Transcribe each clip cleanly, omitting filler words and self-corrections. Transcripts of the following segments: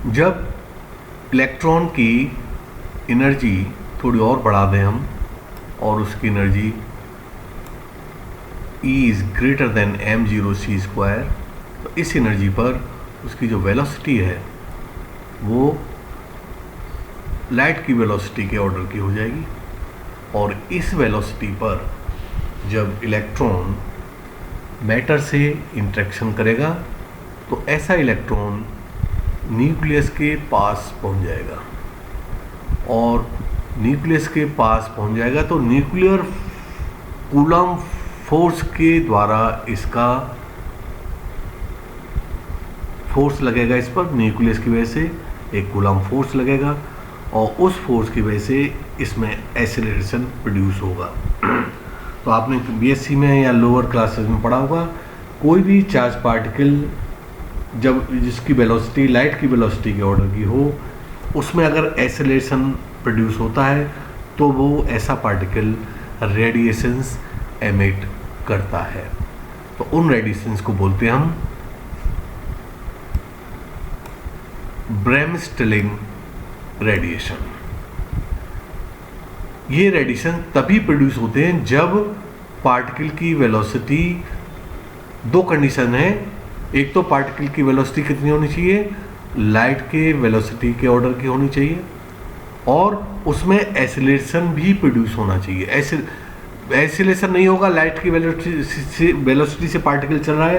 जब इलेक्ट्रॉन की एनर्जी थोड़ी और बढ़ा दें हम और उसकी energy E is greater than m0c², तो इस एनर्जी पर उसकी जो वेलोसिटी है वो लाइट की वेलोसिटी के ऑर्डर की हो जाएगी। और इस वेलोसिटी पर जब इलेक्ट्रॉन मैटर से इंटरेक्शन करेगा तो ऐसा इलेक्ट्रॉन न्यूक्लियस के पास पहुंच जाएगा, और न्यूक्लियस के पास पहुंच जाएगा तो न्यूक्लियर कूलम फोर्स के द्वारा इसका फोर्स लगेगा, इस पर न्यूक्लियस की वजह से एक कूलम फोर्स लगेगा और उस फोर्स की वजह से इसमें एक्सेलरेशन प्रोड्यूस होगा। तो आपने बीएससी में या लोअर क्लासेस में पढ़ा होगा, कोई भी चार्ज पार्टिकल जब जिसकी वेलोसिटी लाइट की वेलोसिटी के ऑर्डर की हो, उसमें अगर एक्सेलरेशन प्रोड्यूस होता है तो वो ऐसा पार्टिकल रेडिएशंस एमिट करता है। तो उन रेडिएशंस को बोलते हैं हम ब्रेमस्टेलिंग रेडिएशन। ये रेडिएशन तभी प्रोड्यूस होते हैं जब पार्टिकल की वेलोसिटी, दो कंडीशन है, एक तो पार्टिकल की वेलोसिटी कितनी होनी चाहिए, लाइट के वेलोसिटी के ऑर्डर की होनी चाहिए, और उसमें एक्सेलरेशन भी प्रोड्यूस होना चाहिए। एक्सेलरेशन नहीं होगा, लाइट की वेलोसिटी से पार्टिकल चल रहा है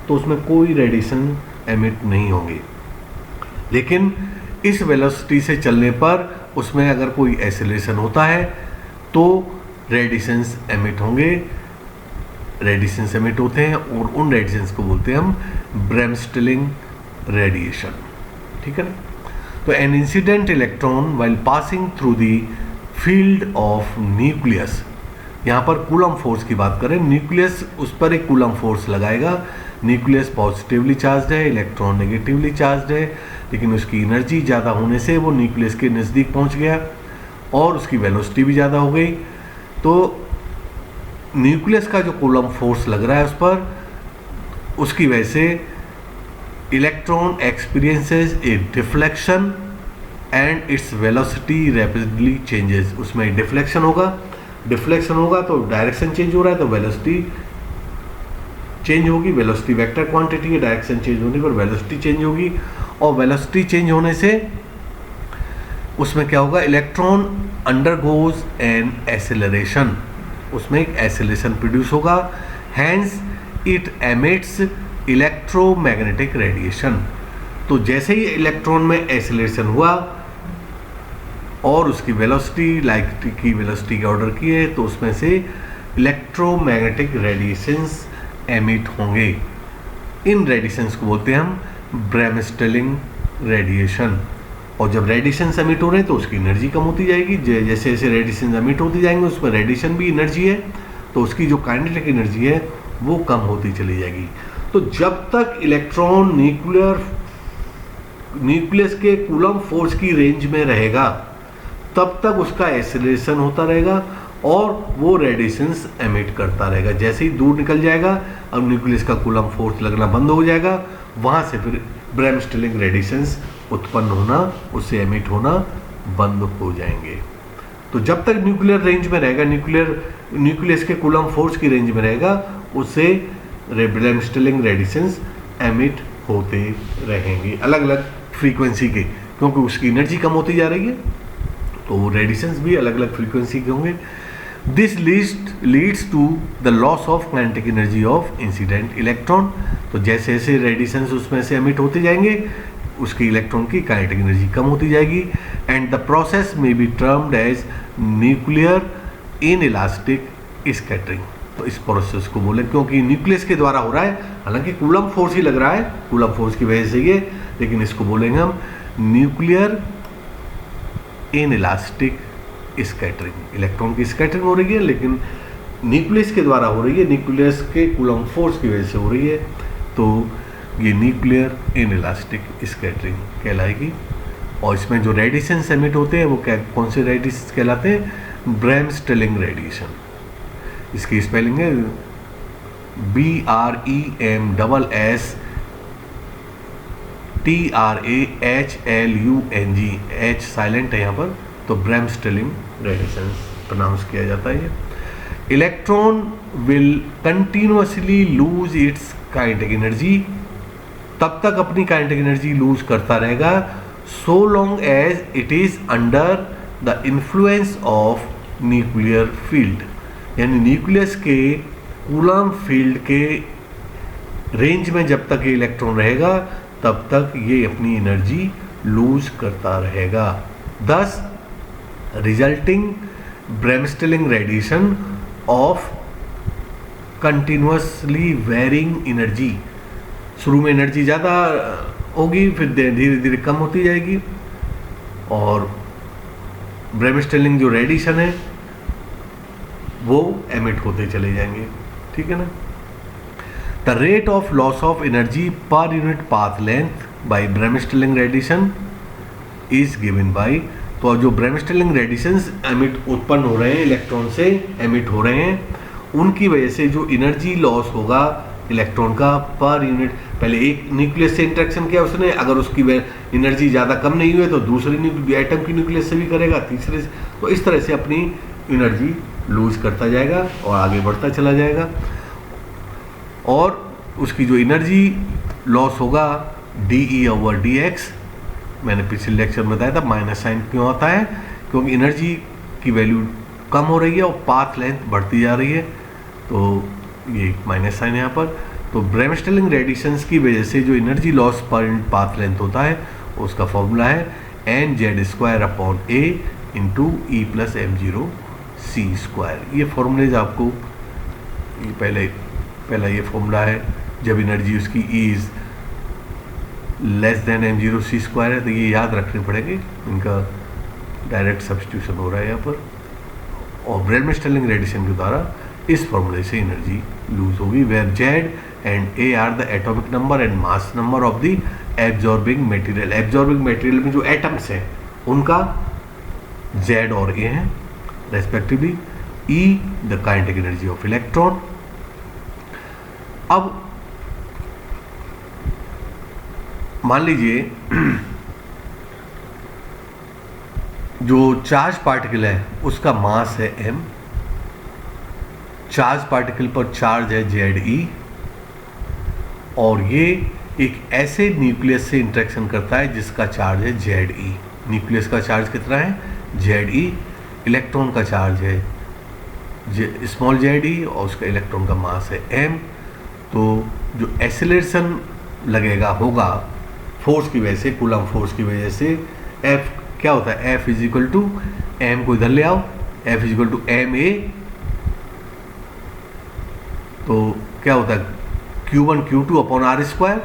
तो उसमें कोई रेडिएशन एमिट नहीं होंगे। लेकिन इस वेलोसिटी से चलने पर उसमें अगर कोई एक्सेलरेशन होता है तो रेडिएशंस एमिट होंगे, रेडिएशंस एमिट होते हैं और उन रेडिएशंस को बोलते हैं हम ब्रेमस्टेलिंग रेडिएशन। ठीक है ना। तो an incident electron while passing through the field of nucleus, यहाँ पर कूलम फोर्स की बात करें, न्यूक्लियस उस पर एक कूलम फोर्स लगाएगा। न्यूक्लियस पॉजिटिवली चार्ज है, इलेक्ट्रॉन नेगेटिवली चार्ज है, लेकिन उसकी एनर्जी ज़्यादा होने से वो न्यूक्लियस के नज़दीक पहुँच गया और उसकी वेलोसिटी भी ज़्यादा हो गई। तो न्यूक्लियस का जो कूलम फोर्स लग रहा है उस पर, उसकी वजह से electron experiences A deflection and its velocity rapidly changes. उसमें डिफ्लेक्शन होगा तो डायरेक्शन चेंज हो रहा है तो वेलोसिटी चेंज होगी। वेलोसिटी वेक्टर क्वांटिटी है, डायरेक्शन चेंज होने पर वेलोसिटी चेंज होगी, और वेलोसिटी चेंज होने से उसमें क्या होगा, इलेक्ट्रॉन अंडरगोज एन एक्सेलरेशन, उसमें एक एक्सेलरेशन प्रोड्यूस होगा। Hence it emits electromagnetic radiation. तो जैसे ही इलेक्ट्रॉन में एक्सेलरेशन हुआ और उसकी वेलोसिटी लाइट की वेलोसिटी के ऑर्डर की है तो उसमें से इलेक्ट्रोमैग्नेटिक रेडिएशंस एमिट होंगे। इन रेडिएशंस को बोलते हैं हम ब्रेमस्टेलिंग रेडिएशन। और जब रेडिएशन एमिट हो रहे हैं तो उसकी एनर्जी कम होती जाएगी। जैसे जैसे रेडिएशन एमिट होती जाएंगे उसमें रेडिएशन भी एनर्जी है तो उसकी जो काइनेटिक एनर्जी है वो कम होती चली जाएगी। तो जब तक इलेक्ट्रॉन न्यूक्लियस के कूलम फोर्स की रेंज में रहेगा तब तक उसका एक्सेलरेशन होता रहेगा और वो रेडिएशंस एमिट करता रहेगा। जैसे ही दूर निकल जाएगा, अब न्यूक्लियस का कूलम फोर्स लगना बंद हो जाएगा, वहाँ से फिर ब्रेमस्टेलिंग रेडिएशंस उत्पन्न होना, उससे एमिट होना बंद हो जाएंगे। तो जब तक न्यूक्लियर रेंज में रहेगा, न्यूक्लियस के कूलम फोर्स की रेंज में रहेगा, उससे ब्रेमस्टेलिंग रेडिएशंस एमिट होते रहेंगे अलग अलग फ्रीक्वेंसी के, क्योंकि उसकी एनर्जी कम होती जा रही है तो रेडिएशंस भी अलग अलग फ्रीक्वेंसी के होंगे। This leads to the loss of kinetic energy of incident electron. तो जैसे जैसे रेडिएशंस उसमें से एमिट होते जाएंगे उसकी इलेक्ट्रॉन की काइनेटिक एनर्जी कम होती जाएगी। एंड द प्रोसेस में be termed as nuclear inelastic scattering. तो इस प्रोसेस को बोले क्योंकि न्यूक्लियस के द्वारा हो रहा है, हालांकि कूलम फोर्स ही लग रहा है, कूलम फोर्स की वजह से ये, लेकिन इसको बोलेंगे हम न्यूक्लियर इनइलास्टिक स्कैटरिंग। इलेक्ट्रॉन की स्कैटरिंग हो रही है लेकिन न्यूक्लियस के द्वारा हो रही है, न्यूक्लियस के कूलम फोर्स की वजह से हो रही है, तो ये न्यूक्लियर इनइलास्टिक स्कैटरिंग कहलाएगी। और इसमें जो रेडिएशन एमिट होते हैं वो क्या, कौन से रेडिएशन कहलाते हैं, ब्रेमस्टेलिंग रेडिएशन। इसकी स्पेलिंग है BREMSS TRAHLUNG, H साइलेंट है यहाँ पर, तो ब्रेमस्टेलिंग रेडिएशन प्रोनाउंस किया जाता है ये। Electron will continuously lose its kinetic energy, तब तक अपनी काइनेटिक एनर्जी लूज करता रहेगा, so long as it is under the influence of nuclear field, यानी न्यूक्लियस के कूलम फील्ड के रेंज में जब तक ये इलेक्ट्रॉन रहेगा तब तक ये अपनी एनर्जी लूज करता रहेगा। Thus resulting bremsstrahlung radiation of continuously varying energy, शुरू में एनर्जी ज़्यादा होगी, फिर धीरे धीरे कम होती जाएगी, और ब्रेमस्टेलिंग जो रेडिएशन है वो एमिट होते चले जाएंगे, ठीक है ना। The rate of loss of energy per unit path length by bremsstrahlung radiation is given by, तो जो ब्रेमस्टेलिंग रेडिएशंस एमिट उत्पन्न हो रहे हैं, इलेक्ट्रॉन से एमिट हो रहे हैं, उनकी वजह से जो एनर्जी लॉस होगा इलेक्ट्रॉन का पर यूनिट, पहले एक न्यूक्लियस से इंटरेक्शन किया उसने, अगर उसकी एनर्जी ज़्यादा कम नहीं हुई तो दूसरे एटम की न्यूक्लियस से भी करेगा, तीसरे से, तो इस तरह से अपनी एनर्जी लूज करता जाएगा और आगे बढ़ता चला जाएगा, और उसकी जो एनर्जी लॉस होगा DE/dx, मैंने पिछले लेक्चर में बताया था माइनस साइन क्यों आता है, क्योंकि एनर्जी की वैल्यू कम हो रही है और पाथ लेंथ बढ़ती जा रही है, तो ये माइनस साइन है यहाँ पर। तो ब्रेमस्टेलिंग रेडिएशंस की वजह से जो एनर्जी लॉस पर पाथ लेंथ होता है उसका फॉर्मूला है NZ²/A × E+m0c²। ये फॉर्मूलेज आपको पहला ये फॉर्मूला है, जब एनर्जी उसकी इज़ लेस देन m0c² है, तो ये याद रखने पड़ेंगे, इनका डायरेक्ट सब्स्टिट्यूशन हो रहा है यहाँ पर, और ब्रेमस्टेलिंग रेडिएशन के द्वारा इस फॉर्मूले से एनर्जी लूज होगी, where Z and A are the atomic number and mass number of the absorbing material. Absorbing material में जो एटम्स हैं उनका Z और A हैं respectively. E the kinetic energy of electron. अब मान लीजिए जो चार्ज पार्टिकल है उसका मास है m, चार्ज पार्टिकल पर चार्ज है Ze, और ये एक ऐसे न्यूक्लियस से इंटरेक्शन करता है जिसका चार्ज है Ze। न्यूक्लियस का चार्ज कितना है Ze, इलेक्ट्रॉन का चार्ज है स्मॉल Ze और उसका इलेक्ट्रॉन का मास है m। तो जो एक्सेलरेशन लगेगा होगा फोर्स की वजह से, कूलम फोर्स की वजह से, F क्या होता है, F = m को इधर ले आओ, F = ma, तो क्या होता है Q1 Q2/r²,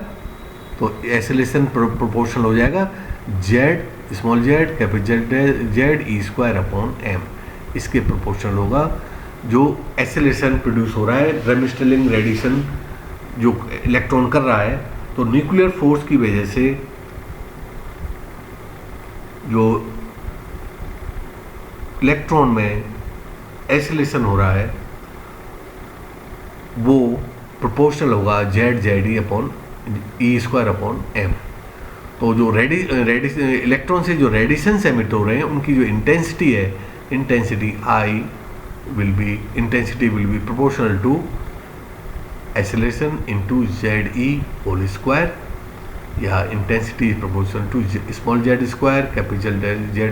तो एक्सेलरेशन प्रोपोर्शनल हो जाएगा Z small z capital Z E²/m, इसके प्रोपोर्शनल होगा जो एक्सेलरेशन प्रोड्यूस हो रहा है, ब्रेमस्टेलिंग रेडिएशन जो इलेक्ट्रॉन कर रहा है। तो न्यूक्लियर फोर्स की वजह से जो इलेक्ट्रॉन में एक्सेलरेशन हो रहा है वो प्रोपोर्शनल होगा ZE/m। तो जो इलेक्ट्रॉन से जो रेडिएशन एमिट हो रहे हैं उनकी जो इंटेंसिटी है, intensity will be proportional to acceleration into Ze², या intensity proportional to small Z² capital Z²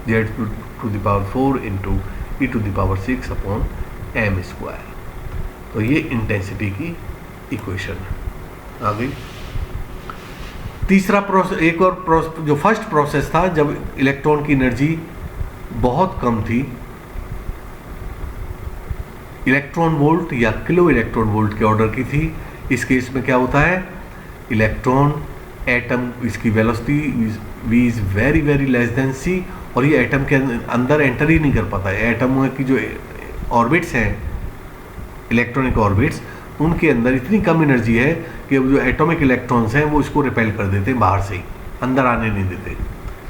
Z⁴ into E⁻⁶/m²। तो ये इंटेंसिटी की इक्वेशन आ गई। तीसरा प्रोसेस, एक और प्रोसेस, जो फर्स्ट प्रोसेस था जब इलेक्ट्रॉन की एनर्जी बहुत कम थी, इलेक्ट्रॉन वोल्ट या किलो इलेक्ट्रॉन वोल्ट के ऑर्डर की थी। इस केस में क्या होता है, इलेक्ट्रॉन एटम, इसकी velocity v is very very less than c, और ये एटम के अंदर एंटर ही नहीं कर पाता है। एटम की जो ऑर्बिट्स हैं, इलेक्ट्रॉनिक ऑर्बिट्स, उनके अंदर इतनी कम एनर्जी है कि जो एटॉमिक इलेक्ट्रॉन्स हैं वो इसको रिपेल कर देते हैं, बाहर से ही अंदर आने नहीं देते,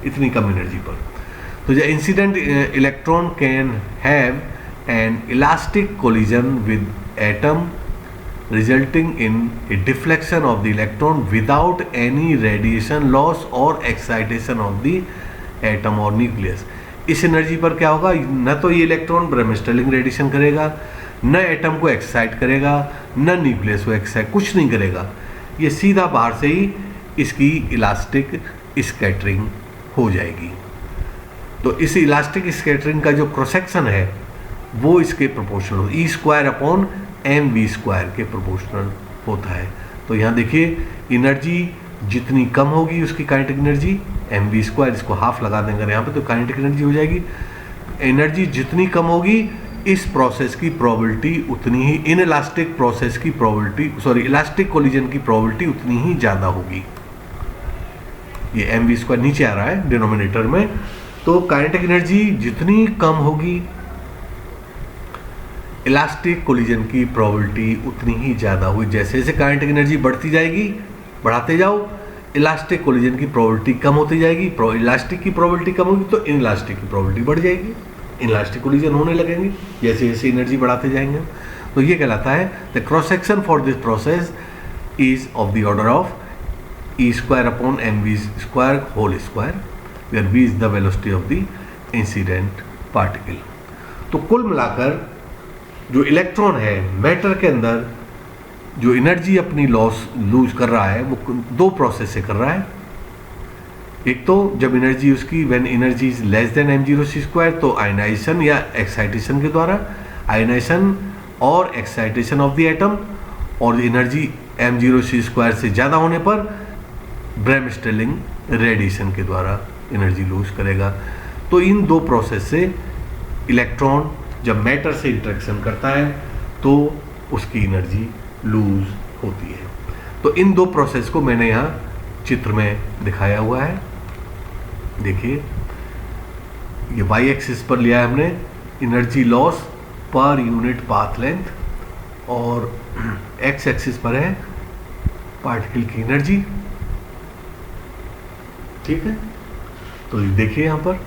इतनी कम एनर्जी पर। तो जो incident electron can have an elastic collision with atom resulting in A deflection of the electron without any radiation loss और एक्साइटेशन ऑफ द एटम और न्यूक्लियस। इस एनर्जी पर क्या होगा, न तो ये इलेक्ट्रॉन ब्रेमस्टर्लिंग रेडिएशन करेगा, न एटम को एक्साइट करेगा, न न्यूक्लियस को एक्साइट, कुछ नहीं करेगा। ये सीधा बाहर से ही इसकी इलास्टिक स्कैटरिंग हो जाएगी। तो इस इलास्टिक स्कैटरिंग का जो क्रॉस सेक्शन है वो इसके प्रोपोर्शनल हो, E²/mv² के प्रोपोर्शनल होता है। तो यहाँ देखिए एनर्जी जितनी कम होगी उसकी काइनेटिक एनर्जी mv², इसको हाफ लगा देंगे यहाँ पे तो काइनेटिक एनर्जी हो जाएगी। एनर्जी जितनी कम होगी इस प्रोसेस की प्रोबेबिलिटी उतनी ही, इन इलास्टिक प्रोसेस की प्रोबेबिलिटी, इलास्टिक कोलिजन की प्रोबेबिलिटी उतनी ही ज़्यादा होगी। ये mv² नीचे आ रहा है डिनोमिनेटर में। तो काइनेटिक एनर्जी जितनी कम होगी इलास्टिक कोलिजन की प्रोबेबिलिटी उतनी ही ज़्यादा होगी। जैसे जैसे काइनेटिक एनर्जी बढ़ती जाएगी, बढ़ाते जाओ, इलास्टिक कोलिजन की प्रोबेबिलिटी कम होती जाएगी। इलास्टिक की प्रोबेबिलिटी कम होगी तो इनइलास्टिक की प्रोबेबिलिटी बढ़ जाएगी, इनइलास्टिक कोलिजन होने लगेंगे जैसे जैसे एनर्जी बढ़ाते जाएंगे। तो ये कहलाता है the cross section for this process is of the order of E²/mv² whole square, where v is the velocity of the incident particle. तो कुल मिलाकर जो इलेक्ट्रॉन है मैटर के अंदर जो एनर्जी अपनी लूज कर रहा है वो दो प्रोसेस से कर रहा है। एक तो जब एनर्जी उसकी when energy is less than m0c² तो आयनाइजेशन या एक्साइटेशन के द्वारा, आयनाइजेशन और एक्साइटेशन ऑफ द एटम, और एनर्जी m0c² से ज़्यादा होने पर ब्रेमस्टर्लिंग रेडिएशन के द्वारा एनर्जी लूज करेगा। तो इन दो प्रोसेस से इलेक्ट्रॉन जब मैटर से इंटरेक्शन करता है तो उसकी एनर्जी लूज होती है। तो इन दो प्रोसेस को मैंने यहाँ चित्र में दिखाया हुआ है। देखिए ये वाई एक्सिस पर लिया है हमने energy loss per unit path length, और एक्स एक्सिस पर है पार्टिकल की एनर्जी। ठीक है, तो देखिए यहाँ पर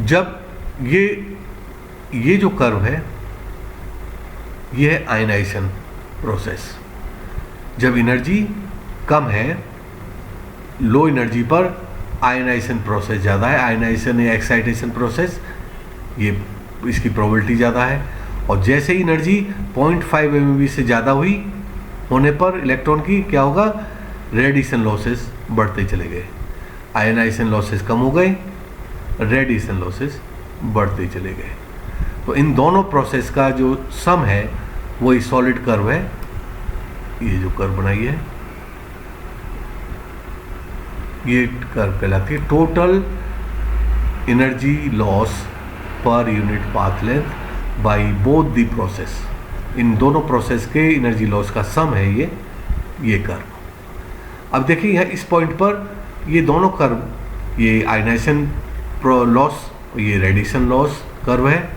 जब ये जो कर्व है ये है आयनाइजेशन प्रोसेस। जब एनर्जी कम है, लो एनर्जी पर आयनाइजेशन प्रोसेस ज़्यादा है, आयनाइजेशन या एक्साइटेशन प्रोसेस, ये इसकी प्रोबेबिलिटी ज़्यादा है। और जैसे ही एनर्जी 0.5 MeV से ज़्यादा हुई होने पर इलेक्ट्रॉन की क्या होगा, रेडिएशन लॉसेस बढ़ते चले गए, आयनाइजेशन लॉसेस कम हो गए, रेडिएशन लॉसेस बढ़ते चले गए। तो इन दोनों प्रोसेस का जो सम है वो ये सॉलिड कर्व है, ये जो कर्व बनाई है ये कर्व कहलाती है total energy loss per unit path length by both the process. इन दोनों प्रोसेस के एनर्जी लॉस का सम है ये कर्व। अब देखिए यहाँ इस पॉइंट पर ये दोनों कर्व, ये आयनाइजेशन लॉस, ये रेडिएशन लॉस कर्व है,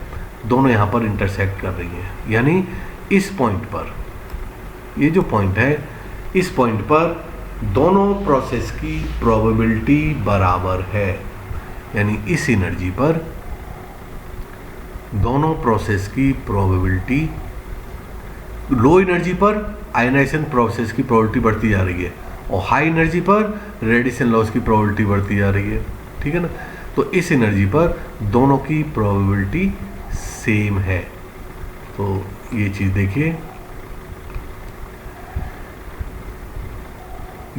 दोनों यहाँ पर इंटरसेक्ट कर रही हैं। यानी इस पॉइंट पर, ये जो पॉइंट है, इस पॉइंट पर दोनों प्रोसेस की प्रोबेबिलिटी बराबर है। यानी इस एनर्जी पर दोनों प्रोसेस की प्रोबेबिलिटी, लो एनर्जी पर आयनाइजेशन प्रोसेस की प्रोबेबिलिटी बढ़ती जा रही है और हाई एनर्जी पर रेडिएशन लॉस की प्रोबेबिलिटी बढ़ती जा रही है। ठीक है ना, तो इस एनर्जी पर दोनों की प्रोबेबिलिटी सेम है। तो ये चीज़ देखिए,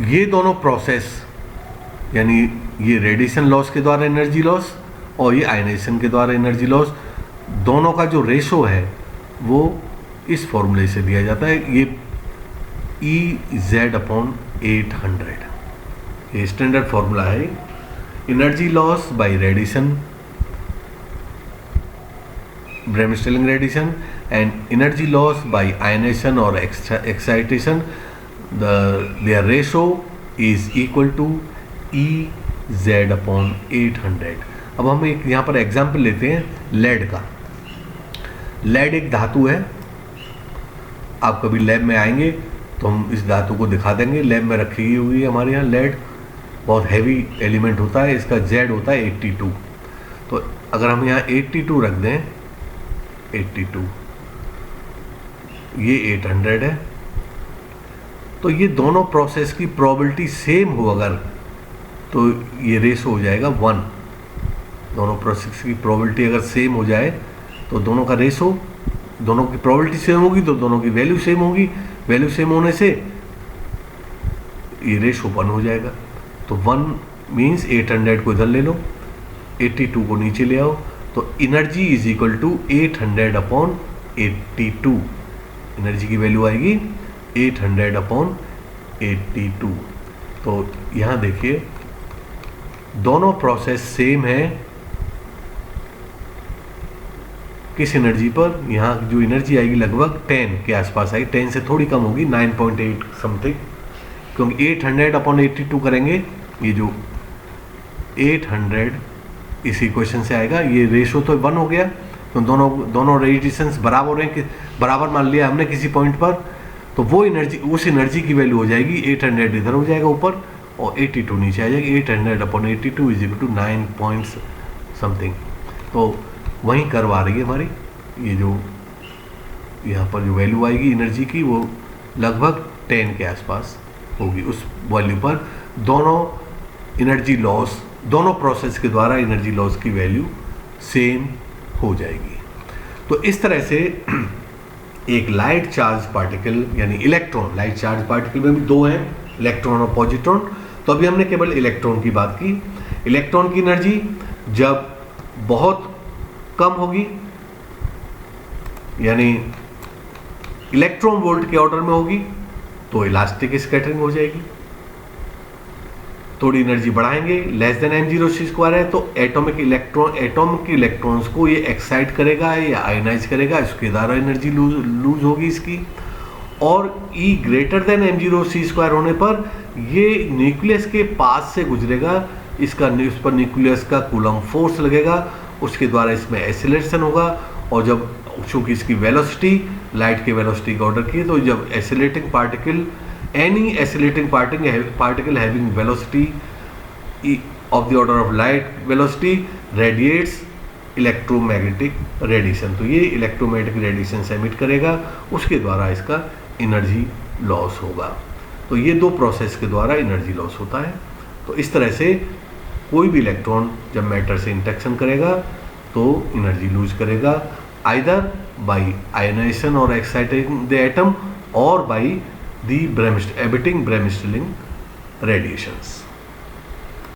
ये दोनों प्रोसेस यानी ये रेडिएशन लॉस के द्वारा एनर्जी लॉस और ये आयनाइजेशन के द्वारा एनर्जी लॉस, दोनों का जो रेशो है वो इस फॉर्मूले से दिया जाता है, ये Ez/800, ये स्टैंडर्ड फॉर्मूला है। Energy loss by radiation, bremsstrahlung radiation, and energy loss by ionization और excitation, their ratio is equal to Ez/800। अब हम एक यहाँ पर एग्जाम्पल लेते हैं लेड का। लेड एक धातु है, आप कभी लैब में आएंगे तो हम इस धातु को दिखा देंगे। लैब में रखी हुई है हमारे यहाँ लेड, बहुत हैवी एलिमेंट होता है, इसका Z होता है 82। तो अगर हम यहाँ 82 रख दें, 82 ये 800 है। तो ये दोनों प्रोसेस की प्रोबेबिलिटी सेम हो अगर, तो ये रेशो हो जाएगा 1। दोनों प्रोसेस की प्रोबेबिलिटी अगर सेम हो जाए तो दोनों का रेशो, दोनों की प्रोबेबिलिटी सेम होगी तो दोनों की वैल्यू सेम होगी। वैल्यू सेम होने से ये रेशो 1 हो जाएगा। तो 1 मीन्स 800 को इधर ले लो, 82 को नीचे ले आओ, तो energy is equal to 800 upon 82। Energy की वैल्यू आएगी 800 अपॉन 82। तो यहाँ देखिए दोनों प्रोसेस सेम है किस एनर्जी पर, यहाँ जो एनर्जी आएगी लगभग 10 के आसपास आएगी, 10 से थोड़ी कम होगी, 9.8 समथिंग, क्योंकि 800 अपॉन 82 करेंगे, ये जो 800 इस इक्वेशन से आएगा, ये रेशो तो 1 हो गया, तो दोनों रेडिएशंस बराबर हैं, कि बराबर मान लिया हमने किसी पॉइंट पर, तो वो एनर्जी, उस एनर्जी की वैल्यू हो जाएगी 800 इधर हो जाएगा ऊपर और 82 नीचे आ जाएगी। 800 upon 82 is equal to 9 point something. तो वहीं कर्व आ रही है हमारी, ये जो यहाँ पर जो वैल्यू आएगी एनर्जी की वो लगभग 10 के आसपास होगी। उस वैल्यू पर दोनों एनर्जी लॉस, दोनों प्रोसेस के द्वारा एनर्जी लॉस की वैल्यू सेम हो जाएगी। तो इस तरह से एक लाइट चार्ज पार्टिकल यानी इलेक्ट्रॉन, लाइट चार्ज पार्टिकल में भी दो हैं, इलेक्ट्रॉन और पॉजिट्रॉन। तो अभी हमने केवल इलेक्ट्रॉन की बात की। इलेक्ट्रॉन की एनर्जी जब बहुत कम होगी, यानी इलेक्ट्रॉन वोल्ट के ऑर्डर में होगी, तो इलास्टिक स्कैटरिंग हो जाएगी। थोड़ी एनर्जी बढ़ाएंगे, लेस देन m0c² है, तो एटॉम के इलेक्ट्रॉन्स को ये एक्साइट करेगा या आयनाइज करेगा, इसके द्वारा एनर्जी लूज होगी इसकी। और E ग्रेटर देन m0c² होने पर ये न्यूक्लियस के पास से गुजरेगा, इसका उस पर न्यूक्लियस का कूलम फोर्स लगेगा, उसके द्वारा इसमें एक्सेलरेशन होगा। और जब चूंकि इसकी वेलोसिटी लाइट के वेलोसिटी का ऑर्डर की है, तो जब accelerating particle, any accelerating particle having velocity of the order of light velocity radiates electromagnetic radiation। तो ये इलेक्ट्रोमैग्नेटिक रेडिएशन एमिट करेगा, उसके द्वारा इसका एनर्जी लॉस होगा। तो ये दो प्रोसेस के द्वारा एनर्जी लॉस होता है। तो इस तरह से कोई भी इलेक्ट्रॉन जब मैटर से इंटरेक्शन करेगा तो एनर्जी लूज करेगा, आइदर बाई आयनाइजेशन और एक्साइटिंग द एटम और by the emitting Bremsstrahlung radiations।